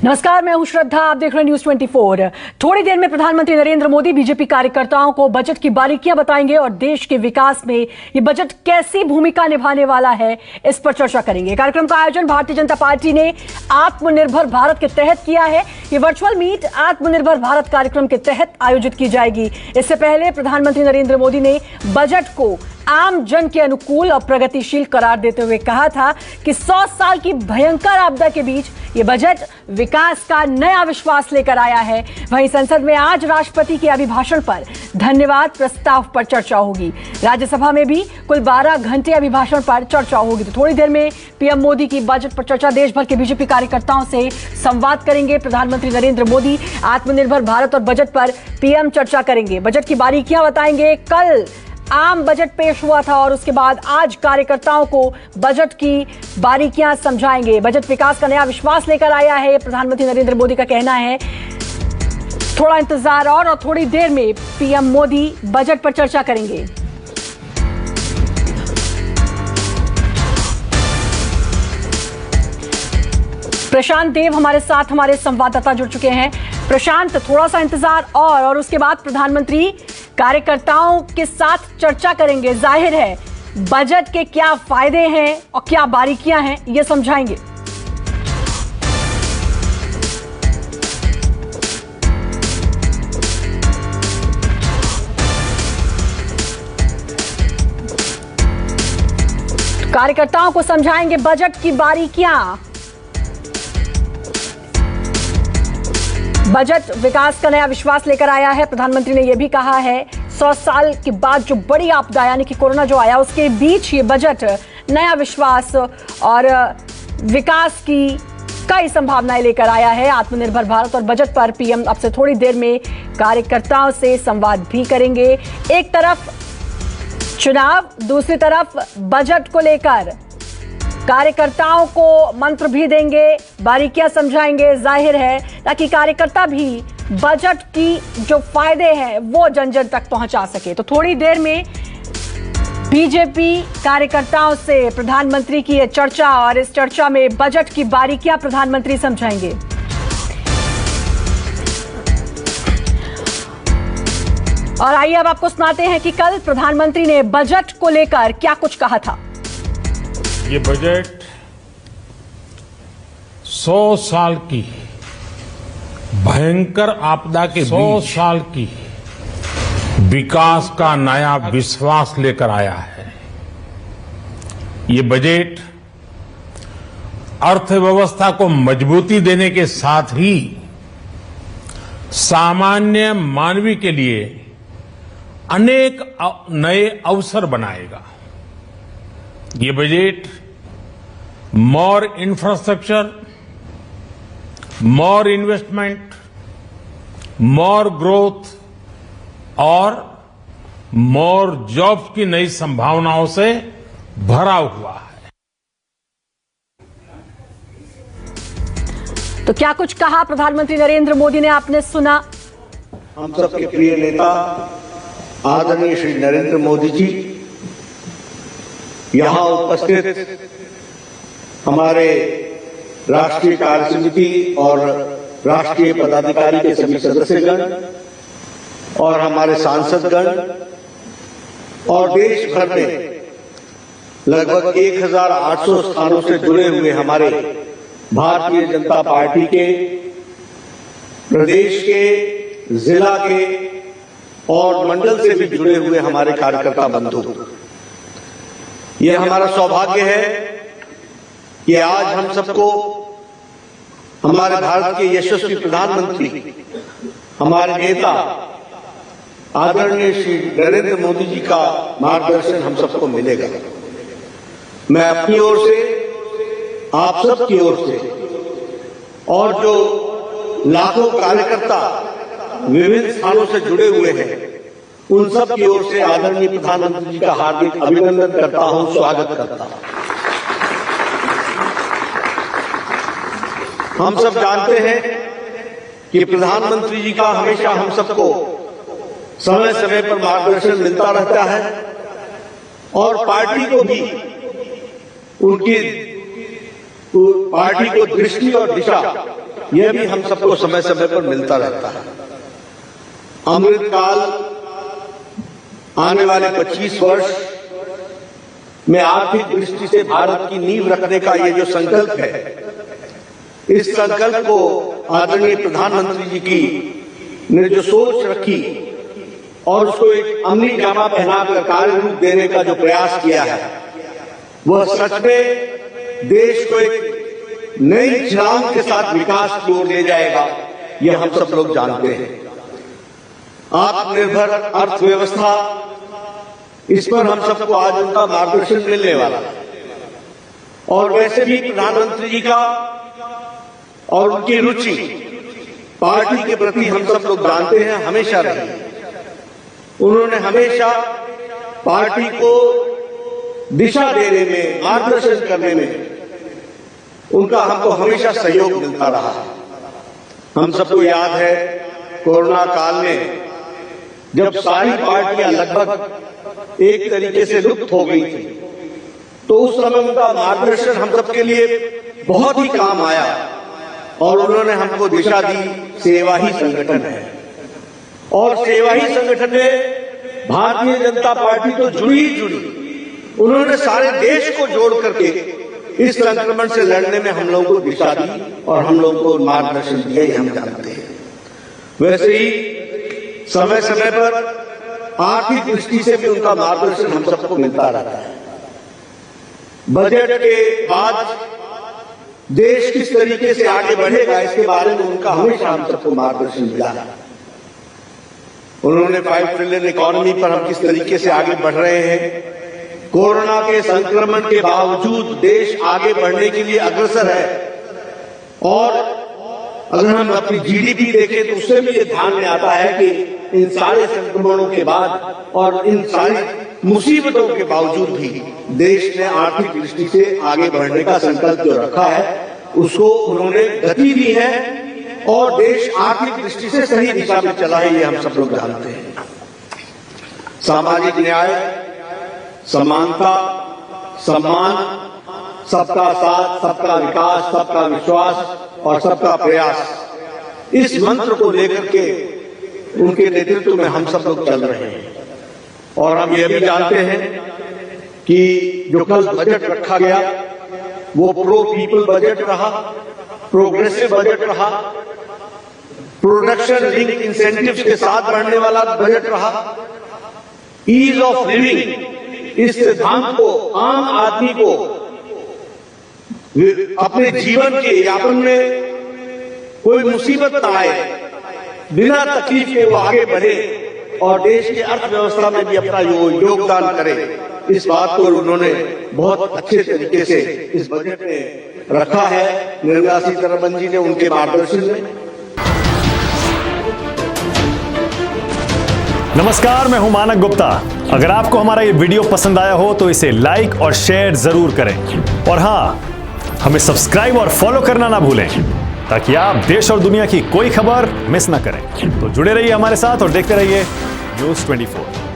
नमस्कार, मैं हूं श्रद्धा। आप देख रहे हैं न्यूज 24। थोड़ी देर में प्रधानमंत्री नरेंद्र मोदी बीजेपी कार्यकर्ताओं को बजट की बारीकियां बताएंगे और देश के विकास में ये बजट कैसी भूमिका निभाने वाला है, इस पर चर्चा करेंगे। कार्यक्रम का आयोजन भारतीय जनता पार्टी ने आत्मनिर्भर भारत के तहत किया है। ये वर्चुअल मीट आत्मनिर्भर भारत कार्यक्रम के तहत आयोजित की जाएगी। इससे पहले प्रधानमंत्री नरेंद्र मोदी ने बजट को आम जन के अनुकूल और प्रगतिशील करार देते हुए कहा था कि 100 साल की भयंकर आपदा के बीच ये बजट विकास का नया विश्वास लेकर आया है। वहीं संसद में आज राष्ट्रपति के अभिभाषण पर धन्यवाद प्रस्ताव पर चर्चा होगी। राज्यसभा में भी कुल 12 घंटे अभिभाषण पर चर्चा होगी। तो थोड़ी देर में पीएम मोदी की बजट पर चर्चा। देश भर के बीजेपी कार्यकर्ताओं से संवाद करेंगे प्रधानमंत्री नरेंद्र मोदी। आत्मनिर्भर भारत और बजट पर पीएम चर्चा करेंगे, बजट की बारीकियां बताएंगे। कल आम बजट पेश हुआ था और उसके बाद आज कार्यकर्ताओं को बजट की बारीकियां समझाएंगे। बजट विकास का नया विश्वास लेकर आया है, प्रधानमंत्री नरेंद्र मोदी का कहना है। थोड़ा इंतजार और थोड़ी देर में पीएम मोदी बजट पर चर्चा करेंगे। प्रशांत देव हमारे साथ, हमारे संवाददाता जुड़ चुके हैं। प्रशांत, थोड़ा सा इंतजार और उसके बाद प्रधानमंत्री कार्यकर्ताओं के साथ चर्चा करेंगे। जाहिर है बजट के क्या फायदे हैं और क्या बारीकियां हैं, ये समझाएंगे। कार्यकर्ताओं को समझाएंगे बजट की बारीकियां। बजट विकास का नया विश्वास लेकर आया है। प्रधानमंत्री ने यह भी कहा है 100 साल के बाद जो बड़ी आपदा यानी कि कोरोना जो आया, उसके बीच ये बजट नया विश्वास और विकास की कई संभावनाएं लेकर आया है। आत्मनिर्भर भारत और बजट पर पीएम अब से थोड़ी देर में कार्यकर्ताओं से संवाद भी करेंगे। एक तरफ चुनाव, दूसरी तरफ बजट को लेकर कार्यकर्ताओं को मंत्र भी देंगे, बारीकियां समझाएंगे। जाहिर है ताकि कार्यकर्ता भी बजट की जो फायदे हैं वो जन जन तक पहुंचा सके। तो थोड़ी देर में बीजेपी कार्यकर्ताओं से प्रधानमंत्री की यह चर्चा और इस चर्चा में बजट की बारीकियां प्रधानमंत्री समझाएंगे। और आइए अब आपको सुनाते हैं कि कल प्रधानमंत्री ने बजट को लेकर क्या कुछ कहा था। ये बजट 100 साल की भयंकर आपदा के 100 साल की विकास का नया विश्वास लेकर आया है। ये बजट अर्थव्यवस्था को मजबूती देने के साथ ही सामान्य मानवी के लिए अनेक नए अवसर बनाएगा। ये बजट मोर इंफ्रास्ट्रक्चर, मोर इन्वेस्टमेंट, मोर ग्रोथ और मोर जॉब्स की नई संभावनाओं से भरा हुआ है। तो क्या कुछ कहा प्रधानमंत्री नरेंद्र मोदी ने, आपने सुना। हम सबके प्रिय नेता आदरणीय श्री नरेंद्र मोदी जी यहां उपस्थित हमारे राष्ट्रीय कार्य समिति और राष्ट्रीय पदाधिकारी के सभी सदस्यगण और हमारे सांसदगण और देश भर में लगभग 1800 स्थानों से जुड़े हुए हमारे भारतीय जनता पार्टी के प्रदेश के, जिला के और मंडल से भी जुड़े हुए हमारे कार्यकर्ता बंधु, यह हमारा सौभाग्य है कि आज हम सबको हमारे भारत के यशस्वी प्रधानमंत्री, हमारे नेता आदरणीय श्री नरेंद्र मोदी जी का मार्गदर्शन हम सबको मिलेगा। मैं अपनी ओर से, आप सबकी ओर से और जो लाखों कार्यकर्ता विभिन्न स्थानों से जुड़े हुए हैं, उन सब की ओर से आदरणीय प्रधानमंत्री जी का हार्दिक अभिनंदन करता हूं, स्वागत करता हूं। हम सब जानते हैं कि प्रधानमंत्री जी का हमेशा हम सबको समय समय पर मार्गदर्शन मिलता रहता है और पार्टी को भी उनकी पार्टी को दृष्टि और दिशा यह भी हम सबको समय समय पर मिलता रहता है। अमृतकाल आने वाले 25 वर्ष में आर्थिक दृष्टि से भारत की नींव रखने का ये जो संकल्प है, इस संकल्प को आदरणीय प्रधानमंत्री जी की ने जो सोच रखी और उसको एक अमली जामा पहनाकर कार्य रूप देने का जो प्रयास किया है, वह सच में देश को एक नई छलांग के साथ विकास की ओर ले जाएगा, यह हम सब लोग जानते हैं। आत्मनिर्भर अर्थव्यवस्था, इस पर हम सबको आज उनका मार्गदर्शन मिलने वाला है। और वैसे भी प्रधानमंत्री जी का और उनकी रुचि पार्टी के प्रति हम सब लोग जानते हैं हमेशा रही। उन्होंने हमेशा पार्टी को दिशा देने में, मार्गदर्शन करने में उनका हमको हमेशा सहयोग मिलता रहा है। हम सबको याद है कोरोना काल में जब सारी पार्टियां लगभग एक तरीके से लुप्त हो गई थी, तो उस समय उनका मार्गदर्शन हम सबके लिए बहुत ही काम आया और उन्होंने हमको दिशा दी। सेवा ही संगठन है और सेवा ही संगठन में भारतीय जनता पार्टी तो जुड़ी ही जुड़ी। उन्होंने सारे देश को जोड़ करके इस संक्रमण से लड़ने में हम लोगों को दिशा दी और हम लोगों को मार्गदर्शन दिया, ये हम जानते हैं। वैसे ही समय समय पर आर्थिक दृष्टि से भी उनका मार्गदर्शन हम सबको मिलता रहता है। बजट के बाद देश किस तरीके से आगे बढ़ेगा, इसके बारे में उनका हमेशा हम सबको मार्गदर्शन मिला है। उन्होंने 5 ट्रिलियन इकोनॉमी पर हम किस तरीके से आगे बढ़ रहे हैं, कोरोना के संक्रमण के बावजूद देश आगे बढ़ने के लिए अग्रसर है। और अगर हम अपनी जीडीपी देखें तो उससे भी ये ध्यान में आता है कि इन सारे संक्रमणों के बाद और इन सारी मुसीबतों के बावजूद भी देश ने आर्थिक दृष्टि से आगे बढ़ने का संकल्प जो रखा है, उसको उन्होंने गति दी है और देश आर्थिक दृष्टि से सही दिशा में चला है, ये हम सब लोग जानते हैं। सामाजिक न्याय, समानता, सम्मान, सबका साथ, सबका विकास, सबका विश्वास और सबका प्रयास, इस मंत्र को लेकर के उनके नेतृत्व में हम सब लोग चल रहे हैं। और हम ये भी जानते हैं कि जो कल बजट रखा गया वो प्रो पीपल बजट रहा, प्रोग्रेसिव बजट रहा, प्रोडक्शन लिंक इंसेंटिव्स के साथ बढ़ने वाला बजट रहा, ईज ऑफ लिविंग, इस सिद्धांत को आम आदमी को अपने जीवन के यापन में कोई मुसीबत न आए, बिना तकलीफ के वो आगे बढ़े और देश की अर्थव्यवस्था में भी अपना योगदान करे, इस बात को उन्होंने बहुत अच्छे तरीके से इस बजट में रखा है। निर्मला सीतारमण जी ने उनके मार्गदर्शन में। नमस्कार, मैं हूं मानक गुप्ता। अगर आपको हमारा ये वीडियो पसंद आया हो तो इसे लाइक और शेयर जरूर करें और हाँ, हमें सब्सक्राइब और फॉलो करना ना भूलें ताकि आप देश और दुनिया की कोई खबर मिस ना करें। तो जुड़े रहिए हमारे साथ और देखते रहिए न्यूज़ 24।